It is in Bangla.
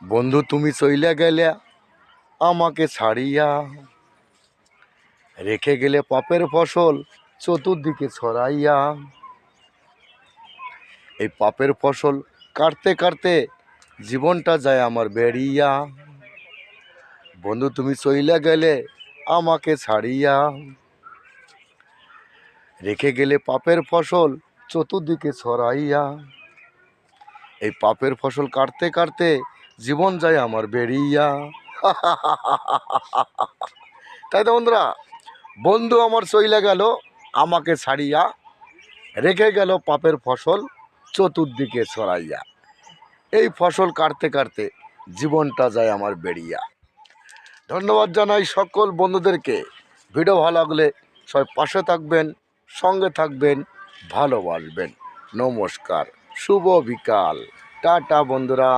বন্ধু তুমি চইলা গেলে আমাকে ছাড়িয়া, রেখে গেলে পাপের ফসল চতুর্দিকে ছড়াইয়া। এই পাপের ফসল কাটতে কাটতে জীবনটা যায় আমার বেরিয়া। বন্ধু তুমি চইলা গেলে আমাকে ছাড়িয়া, রেখে গেলে পাপের ফসল চতুর্দিকে ছড়াইয়া। এই পাপের ফসল কাটতে কাটতে জীবন যায় আমার বেরিয়া। তাই তো বন্ধুরা, বন্ধু আমার চইলা গেল আমাকে ছাড়িয়া, রেখে গেল পাপের ফসল চতুর্দিকে ছড়াইয়া। এই ফসল কাটতে কাটতে জীবনটা যায় আমার বেরিয়া। ধন্যবাদ জানাই সকল বন্ধুদেরকে। ভিডিও ভালো লাগলে সবাই পাশে থাকবেন, সঙ্গে থাকবেন, ভালোবাসবেন। নমস্কার, শুভ বিকাল, টাটা বন্ধুরা।